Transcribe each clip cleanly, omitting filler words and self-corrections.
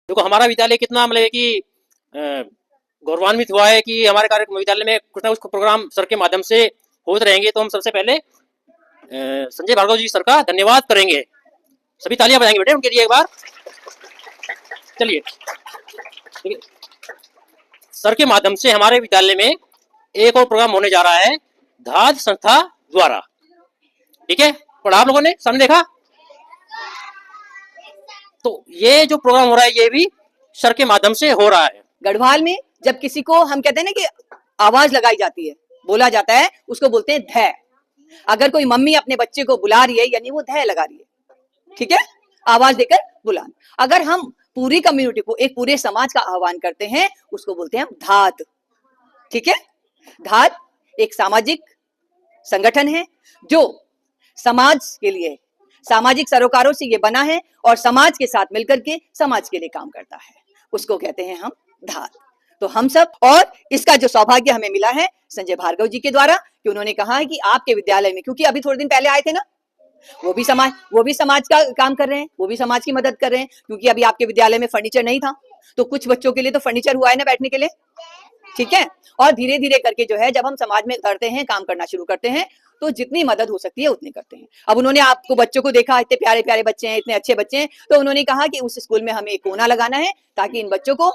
देखो हमारा विद्यालय कितना मतलब कि गौरवान्वित हुआ है कि हमारे कार्य विद्यालय में कुछ ना कुछ प्रोग्राम सर के माध्यम से होते रहेंगे। तो हम सबसे पहले संजय भार्गव जी सर का धन्यवाद करेंगे। सभी तालियां बजाएंगे बेटे उनके लिए एक बार। चलिए सर के माध्यम से हमारे विद्यालय में एक और प्रोग्राम होने जा रहा है धाद संस्था द्वारा। ठीक है, पढ़ा आप लोगों ने, सामने देखा। तो ये जो प्रोग्राम हो रहा है ये भी सर के माध्यम से हो रहा है। गढ़वाल में जब किसी को हम कहते हैं ना कि आवाज लगाई जाती है, बोला जाता है, उसको बोलते हैं धै। अगर कोई मम्मी अपने बच्चे को बुला रही है यानी वो धै लगा रही है, ठीक है, आवाज देकर बुलाना। अगर हम पूरी कम्युनिटी को, एक पूरे समाज का आह्वान करते हैं, उसको बोलते हैं हम धाद। ठीक है, धाद एक सामाजिक संगठन है जो समाज के लिए, सामाजिक सरोकारों से ये बना है और समाज के साथ मिलकर के समाज के लिए काम करता है, उसको कहते हैं हम धाद। तो हम सब, और इसका जो सौभाग्य हमें मिला है संजय भार्गव जी के द्वारा कि उन्होंने कहा है कि आपके विद्यालय में, क्योंकि अभी थोड़े दिन पहले आए थे ना, वो भी समाज का काम कर रहे हैं, वो भी समाज की मदद कर रहे हैं, क्योंकि अभी आपके विद्यालय में फर्नीचर नहीं था, तो कुछ बच्चों के लिए तो फर्नीचर हुआ है ना बैठने के लिए। ठीक है, और धीरे धीरे करके जो है जब हम समाज में करते हैं, काम करना शुरू करते हैं, तो जितनी मदद हो सकती है उतनी करते हैं। अब उन्होंने आपको बच्चों को देखा, इतने प्यारे प्यारे बच्चे हैं, इतने अच्छे बच्चे हैं, तो उन्होंने कहा कि उस स्कूल में हमें एक कोना लगाना है ताकि इन बच्चों को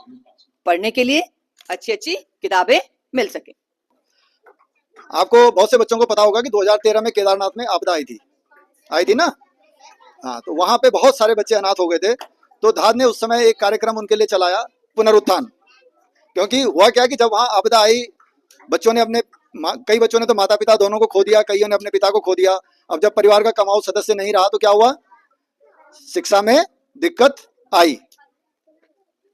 पढ़ने के लिए अच्छी अच्छी किताबें मिल सके। आपको बहुत से बच्चों को पता होगा कि 2013 में केदारनाथ में आपदा आई थी ना। हाँ, तो वहां पे बहुत सारे बच्चे अनाथ हो गए थे। तो धाद ने उस समय एक कार्यक्रम उनके लिए चलाया, पुनरुत्थान। क्योंकि हुआ क्या कि जब वहां आपदा आई, बच्चों ने कई बच्चों ने तो माता पिता दोनों को खो दिया, कईयों ने अपने पिता को खो दिया। अब जब परिवार का कमाऊ सदस्य नहीं रहा तो क्या हुआ, शिक्षा में दिक्कत आई।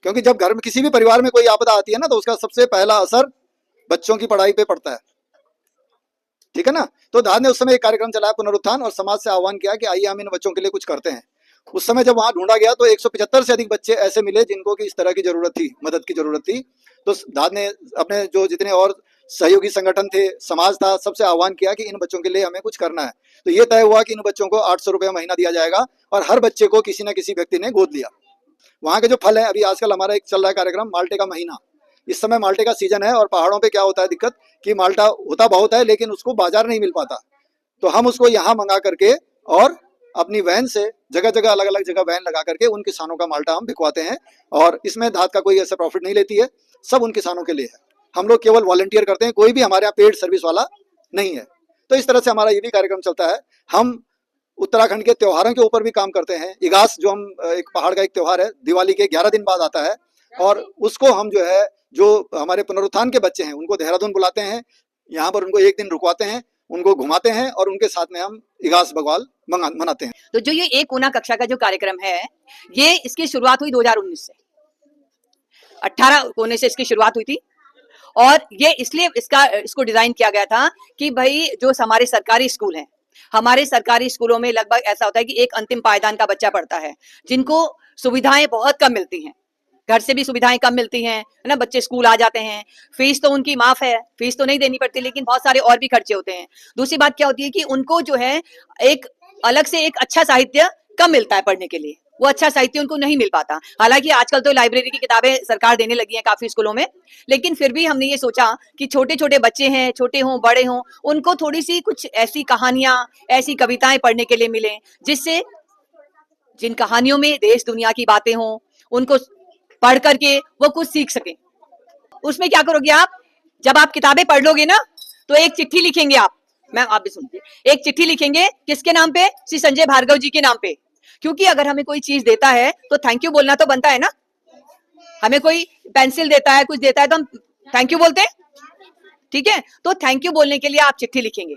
क्योंकि जब घर में किसी भी परिवार में कोई आपदा आती है ना, तो उसका सबसे पहला असर बच्चों की पढ़ाई पे पड़ता है। ठीक है ना। तो धाद ने उस समय एक कार्यक्रम चलाया, पुनरुत्थान, और समाज से आह्वान किया कि आइए हम इन बच्चों के लिए कुछ करते हैं। उस समय जब वहां ढूंढा गया तो 175 से अधिक बच्चे ऐसे मिले जिनको कि इस तरह की जरूरत थी, मदद की जरूरत थी। तो धाद ने अपने जो जितने और सहयोगी संगठन थे, समाज था, सबसे आह्वान किया कि इन बच्चों के लिए हमें कुछ करना है। तो ये तय हुआ कि इन बच्चों को 800 रुपये महीना दिया जाएगा और हर बच्चे को किसी न किसी व्यक्ति ने गोद लिया। वहां के जो फल है, अभी आजकल हमारा एक चल रहा है कार्यक्रम माल्टे का महीना। इस समय माल्टे का सीजन है और पहाड़ों पे क्या होता है दिक्कत कि माल्टा होता बहुत है लेकिन उसको बाजार नहीं मिल पाता। तो हम उसको यहाँ मंगा करके और अपनी वैन से जगह जगह अलग अलग जगह वैन लगा करके उन किसानों का माल्टा हम भिजवाते हैं। और इसमें धाद का कोई ऐसा प्रॉफिट नहीं लेती है, सब उन किसानों के लिए है। हम लोग केवल वॉलंटियर करते हैं, कोई भी हमारे यहाँ पेड सर्विस वाला नहीं है। तो इस तरह से हमारा ये भी कार्यक्रम चलता है। हम उत्तराखंड के त्योहारों के ऊपर भी काम करते हैं। इगास जो हम एक पहाड़ का एक त्योहार है, दिवाली के 11 दिन बाद आता है, और उसको हम जो है, जो हमारे पुनरुत्थान के बच्चे हैं उनको देहरादून बुलाते हैं, यहाँ पर उनको एक दिन रुकवाते हैं, उनको घुमाते हैं और उनके साथ में हम इगास बगवाल मनाते हैं। तो जो ये एक कोना कक्षा का जो कार्यक्रम है, ये इसकी शुरुआत हुई 2019 से, 18 कोने से इसकी शुरुआत हुई थी। और ये इसलिए इसको डिजाइन किया गया था कि भाई जो हमारे सरकारी स्कूल हैं, हमारे सरकारी स्कूलों में लगभग ऐसा होता है कि एक अंतिम पायदान का बच्चा पढ़ता है, जिनको सुविधाएं बहुत कम मिलती हैं, घर से भी सुविधाएं कम मिलती हैं, है ना। बच्चे स्कूल आ जाते हैं, फीस तो उनकी माफ है, फीस तो नहीं देनी पड़ती, लेकिन बहुत सारे और भी खर्चे होते हैं। दूसरी बात क्या होती है कि उनको जो है एक अलग से एक अच्छा साहित्य कम मिलता है पढ़ने के लिए, वो अच्छा साहित्य उनको नहीं मिल पाता। हालांकि आजकल तो लाइब्रेरी की किताबें सरकार देने लगी है काफी स्कूलों में, लेकिन फिर भी हमने ये सोचा कि छोटे छोटे बच्चे हैं, छोटे हों बड़े हों, उनको थोड़ी सी कुछ ऐसी कहानियां, ऐसी कविताएं पढ़ने के लिए मिले, जिससे जिन कहानियों में देश दुनिया की बातें हों, उनको पढ़ करके वो कुछ सीख सके। उसमें क्या करोगे आप, जब आप किताबें पढ़ लोगे ना, तो एक चिट्ठी लिखेंगे आप, मैम आप भी सुनिए, एक चिट्ठी लिखेंगे किसके नाम पे, श्री संजय भार्गव जी के नाम पे। क्योंकि अगर हमें कोई चीज देता है तो थैंक यू बोलना तो बनता है ना। हमें कोई पेंसिल देता है, कुछ देता है, तो हम थैंक यू बोलते हैं। ठीक है, तो थैंक यू बोलने के लिए आप चिट्ठी लिखेंगे,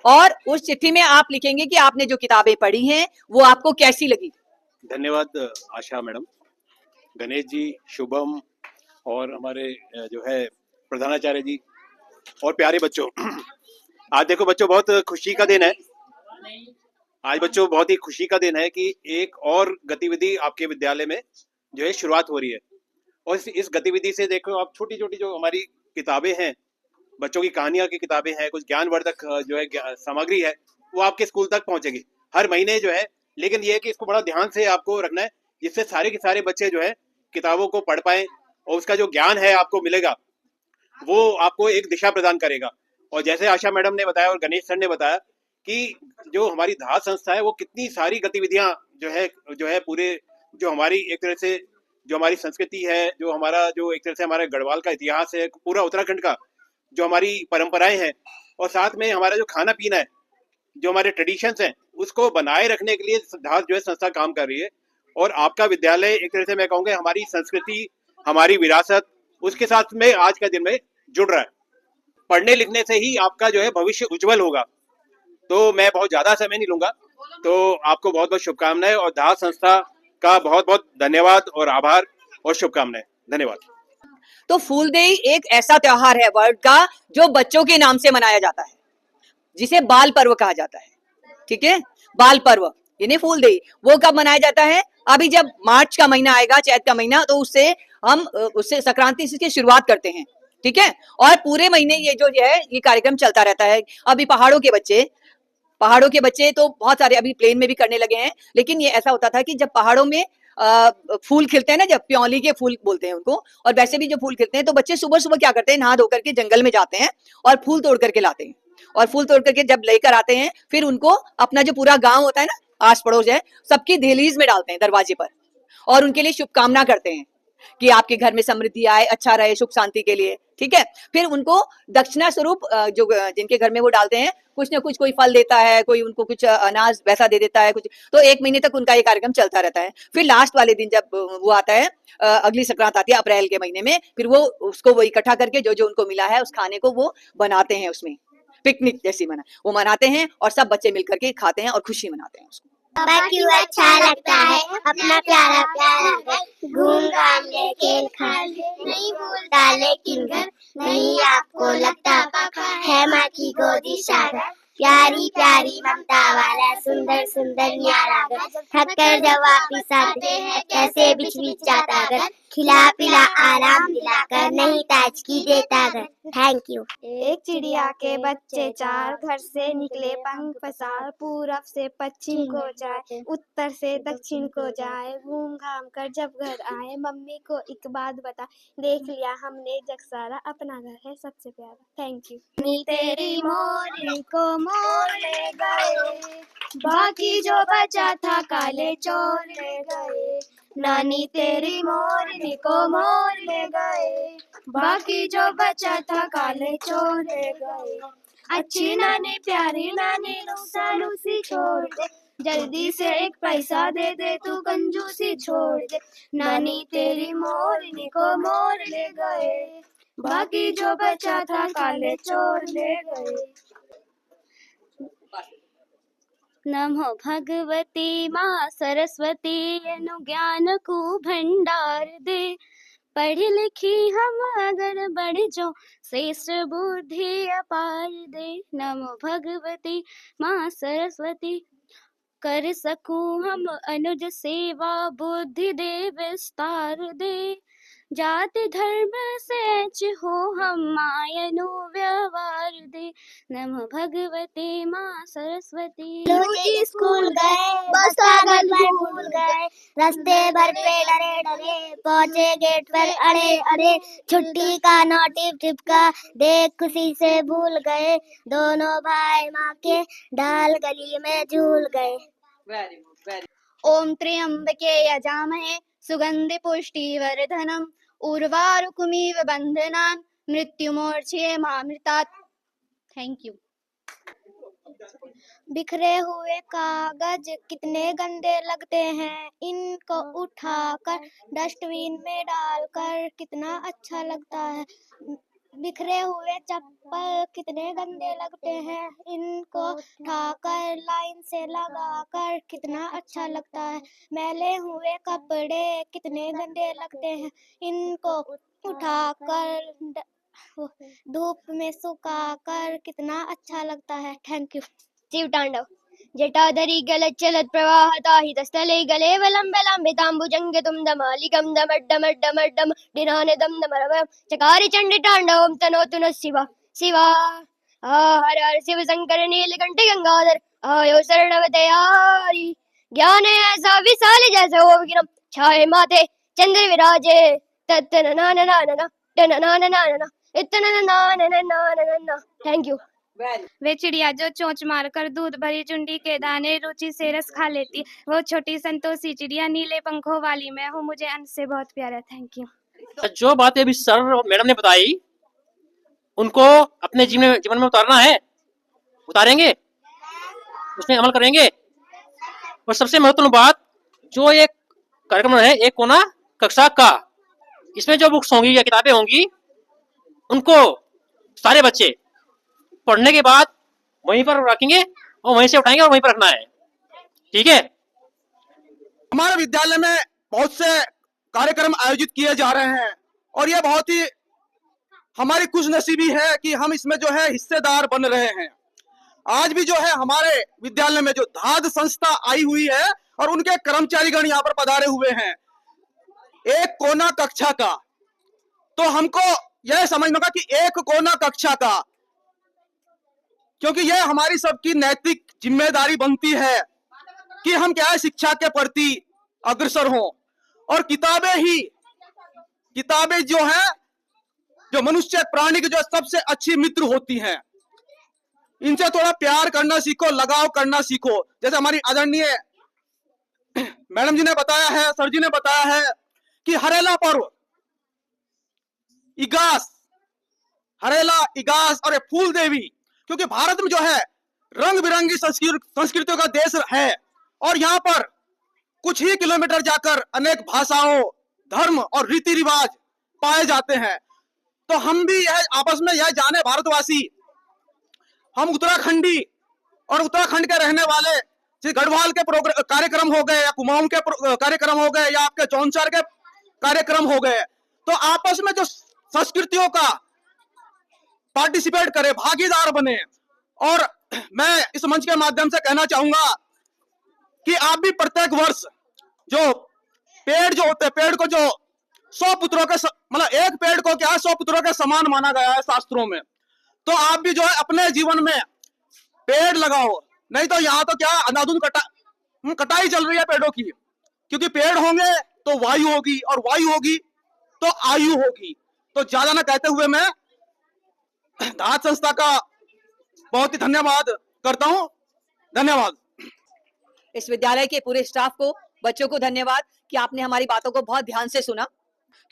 और उस चिट्ठी में आप लिखेंगे कि आपने जो किताबें पढ़ी हैं वो आपको कैसी लगी। धन्यवाद आशा मैडम, गणेश जी, शुभम और हमारे जो है प्रधानाचार्य जी और प्यारे बच्चों। आज देखो बच्चों, बहुत खुशी का दिन है। आज बच्चों बहुत ही खुशी का दिन है कि एक और गतिविधि आपके विद्यालय में जो है शुरुआत हो रही है। और इस गतिविधि से देखो आप, छोटी छोटी जो हमारी किताबें हैं, बच्चों की कहानियां की किताबें हैं, कुछ ज्ञानवर्धक जो है सामग्री है, वो आपके स्कूल तक पहुंचेगी हर महीने जो है। लेकिन ये है कि इसको बड़ा ध्यान से आपको रखना है जिससे सारे के सारे बच्चे जो है किताबों को पढ़ पाएं और उसका जो ज्ञान है आपको मिलेगा वो आपको एक दिशा प्रदान करेगा। और जैसे आशा मैडम ने बताया और गणेश सर ने बताया कि जो हमारी धात संस्था है वो कितनी सारी गतिविधियां जो है पूरे जो हमारी एक तरह से जो हमारी संस्कृति है, जो हमारा जो एक तरह से हमारे गढ़वाल का इतिहास है, पूरा उत्तराखंड का जो हमारी परंपराएं हैं और साथ में हमारा जो खाना पीना है, जो हमारे ट्रेडिशंस हैं, उसको बनाए रखने के लिए धात जो है संस्था काम कर रही है। और आपका विद्यालय एक तरह से मैं कहूँगा हमारी संस्कृति, हमारी विरासत, उसके साथ में आज का दिन में जुड़ रहा है। पढ़ने लिखने से ही आपका जो है भविष्य उज्जवल होगा। तो मैं बहुत ज्यादा समय नहीं लूंगा, तो आपको बहुत बहुत शुभकामनाएं और धात संस्था का बहुत बहुत धन्यवाद और आभार और शुभकामनाएं। धन्यवाद। तो फूलदेई एक ऐसा त्योहार है वर्ल्ड का जो बच्चों के नाम से मनाया जाता है, जिसे बाल पर्व कहा जाता है। ठीक है, बाल पर्व यानी फूलदेई वो कब मनाया जाता है? अभी जब मार्च का महीना आएगा, चैत का महीना, तो उससे संक्रांति की शुरुआत करते हैं। ठीक है, और पूरे महीने ये जो है ये कार्यक्रम चलता रहता है। अभी पहाड़ों के बच्चे तो बहुत सारे अभी प्लेन में भी करने लगे हैं, लेकिन ये ऐसा होता था कि जब पहाड़ों में फूल खिलते हैं ना, जब प्योली के फूल बोलते हैं उनको, और वैसे भी जो फूल खिलते हैं तो बच्चे सुबह सुबह क्या करते हैं, नहा धो करके जंगल में जाते हैं और फूल तोड़ करके लाते हैं। और फूल तोड़ करके जब लेकर आते हैं, फिर उनको अपना जो पूरा गांव होता है ना, आस पड़ोस है, सबकी दहलीज में डालते हैं, दरवाजे पर, और उनके लिए शुभकामना करते हैं कि आपके घर में समृद्धि आए, अच्छा रहे, सुख शांति के लिए। ठीक है, फिर उनको दक्षिणा स्वरूप जो जिनके घर में वो डालते हैं, कुछ ना कुछ, कोई फल देता है, कोई उनको कुछ अनाज वैसा दे देता है कुछ। तो 1 महीने तक उनका ये कार्यक्रम चलता रहता है। फिर लास्ट वाले दिन जब वो आता है, अगली संक्रांत आती है अप्रैल के महीने में, फिर वो इकट्ठा करके जो जो उनको मिला है उस खाने को वो बनाते हैं, उसमें पिकनिक जैसी वो मनाते हैं और सब बच्चे मिलकर के खाते हैं और खुशी मनाते हैं उसको। क्यों अच्छा लगता है अपना प्यारा प्यारा घर, घूम घाम ले खेल खाल नहीं भूलता लेकिन घर नहीं आपको लगता पाखा है माँ की गोदी सागर, प्यारी प्यारी ममता वाला सुंदर सुंदर न्यारा घर, थक कर जब वापिस आते हैं कैसे बिछ बिछ जाता घर, खिला पिला आराम दिलाकर नहीं ताजगी देता घर। Thank you. एक चिड़िया के बच्चे 4 घर से निकले पंख पसार, पूरब से पश्चिम को जाए, उत्तर से दक्षिण को जाए, घूम घाम कर जब घर आए मम्मी को एक बात बता, देख लिया हमने जग सारा अपना घर है सबसे प्यारा। Thank you. नी तेरी मोरनी को मोर ले गए, बाकी जो बचा था काले चोर ले गए, नानी तेरी मोरनी को मोर ले गए, बाकी जो बचा था काले चोर ले गए, अच्छी नानी प्यारी नानी रूसा लूसी छोड़ दे, जल्दी से एक पैसा दे दे तू कंजूसी छोड़ दे, नानी तेरी मोरनी को मोर ले गए, बाकी जो बचा था काले चोर ले गए। नमो भगवती माँ सरस्वती, अनु ज्ञान को भंडार दे, पढ़ी लिखी हम अगर बढ़ जो, श्रेष्ठ बुद्धि अपार दे। नमो भगवती माँ सरस्वती, कर सकूं हम अनुज सेवा, बुद्धि दे विस्तार दे, जाति धर्म सेच हो हम मायनु व्यवहार दे। नमो भगवते माँ सरस्वती। स्कूल गए बस पागल भूल गए, रास्ते भर पे डरे डरे पहुँचे गेट पर अरे अरे, छुट्टी का नोटिस चिपका देख खुशी से भूल गए, दोनों भाई माँ के डाल गली में झूल गए। Very good, very. ओम त्र्यंबके यजामहे सुगंधि पुष्टिवर्धनम, उर्वारुकमिव बंधनान् मृत्युमोर्चे मामृतात्। Thank you. बिखरे हुए कागज कितने गंदे लगते हैं, इनको उठाकर डस्टबिन में डालकर कितना अच्छा लगता है। बिखरे हुए चप्पल कितने गंदे लगते हैं, इनको उठाकर लाइन से लगाकर कितना अच्छा लगता है। मैले हुए कपड़े कितने गंदे लगते हैं, इनको उठाकर धूप में सुखाकर कितना अच्छा लगता है। Thank you. शिव तांडव। जटाधरी गलत चलत प्रवाहता हितस्थले गले वलंबिताम्बुजंग तुम दमालिकम डमड्डमड्डमड्डम डिनाने दम दमरवम चकारी चंडी तांडवम तनोतु न शिवा शिवा। हर हर शिव शंकर नीलकंठ गंगाधर आयो शरणवते हरि, ज्ञान ऐसा विशाल जैसे हो विक्रम, छाए माथे चंद्र विराजे तत्तननाननानना टननाननानना इत्तननाननानना। Thank you. वे चिड़िया जो चोंच मारकर दूध भरी चुंडी के दाने रुचि से रस खा लेती, वो छोटी संतोषी चिड़िया नीले पंखों वाली मैं हूँ, मुझे अंश से बहुत प्यारा। Thank you. जो बातें अभी सर और मैडम ने बताई उनको अपने जीवन में उतारना है, उतारेंगे, उसमें अमल करेंगे। और सबसे महत्वपूर्ण बात, जो एक कार्यक्रम है एक कोना कक्षा का, इसमें जो बुक्स होंगी या किताबें होंगी उनको सारे बच्चे पढ़ने के बाद वहीं पर रखेंगे और वहीं से उठाएंगे और वहीं पर रखना है। ठीक है। हमारे विद्यालय में बहुत से कार्यक्रम आयोजित किए जा रहे हैं और यह बहुत ही हमारी खुशनसीबी है कि हम इसमें जो है हिस्सेदार बन रहे हैं। आज भी जो है हमारे विद्यालय में जो धाद संस्था आई हुई है और उनके कर्मचारीगण यहाँ पर पधारे हुए हैं, एक कोना कक्षा का। तो हमको यह समझना होगा कि एक कोना कक्षा का, क्योंकि यह हमारी सबकी नैतिक जिम्मेदारी बनती है कि हम क्या है शिक्षा के प्रति अग्रसर हों। और किताबें जो है जो मनुष्य प्राणी की जो सबसे अच्छी मित्र होती हैं, इनसे थोड़ा प्यार करना सीखो, लगाव करना सीखो। जैसे हमारी आदरणीय मैडम जी ने बताया है, सर जी ने बताया है कि हरेला पर्व, इगास, हरेला, इगास और फूल देवी, क्योंकि भारत में जो है रंग बिरंगी संस्कृतियों का देश है और यहाँ पर कुछ ही किलोमीटर जाकर अनेक भाषाओं, धर्म और रीति रिवाज पाए जाते हैं। तो हम भी यह आपस में यह जाने भारतवासी, हम उत्तराखंडी और उत्तराखंड के रहने वाले, जैसे गढ़वाल के कार्यक्रम हो गए या कुमाऊं के कार्यक्रम हो गए या आपके जौनसार के कार्यक्रम हो गए, तो आपस में जो संस्कृतियों का पार्टिसिपेट करें, भागीदार बने। और मैं इस मंच के माध्यम से कहना चाहूंगा कि आप भी प्रत्येक वर्ष जो पेड़ जो होते हैं, पेड़ को जो 100 पुत्रों के मतलब एक पेड़ को क्या 100 पुत्रों के समान माना गया है शास्त्रों में, तो आप भी जो है अपने जीवन में पेड़ लगाओ। नहीं तो यहाँ तो क्या अंधाधुंध कटाई चल रही है पेड़ों की, क्योंकि पेड़ होंगे तो वायु होगी और वायु होगी तो आयु होगी। तो ज्यादा ना कहते हुए मैं धात संस्था का बहुत ही धन्यवाद करता हूं। धन्यवाद। इस विद्यालय के पूरे स्टाफ को, बच्चों को धन्यवाद कि आपने हमारी बातों को बहुत ध्यान से सुना,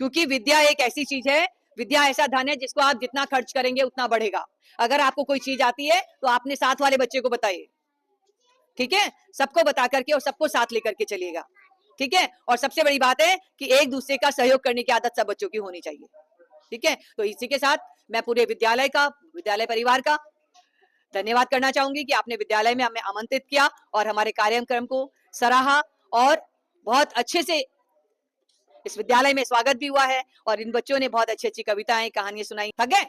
क्योंकि विद्या एक ऐसी चीज है, विद्या ऐसा धन है जिसको आप जितना खर्च करेंगे उतना बढ़ेगा। अगर आपको कोई चीज आती है तो आपने साथ वाले बच्चे को बताइए, ठीक है, सबको बता करके और सबको साथ लेकर के चलिएगा, ठीक है। और सबसे बड़ी बात है कि एक दूसरे का सहयोग करने की आदत सब बच्चों की होनी चाहिए, ठीक है। तो इसी के साथ मैं पूरे विद्यालय का, विद्यालय परिवार का धन्यवाद करना चाहूंगी कि आपने विद्यालय में हमें आमंत्रित किया और हमारे कार्यक्रम को सराहा और बहुत अच्छे से इस विद्यालय में स्वागत भी हुआ है और इन बच्चों ने बहुत अच्छी अच्छी कविताएं, कहानियां सुनाई। थक गए?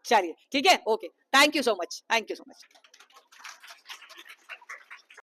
चलिए, ठीक है, okay, thank you so much, thank you so much.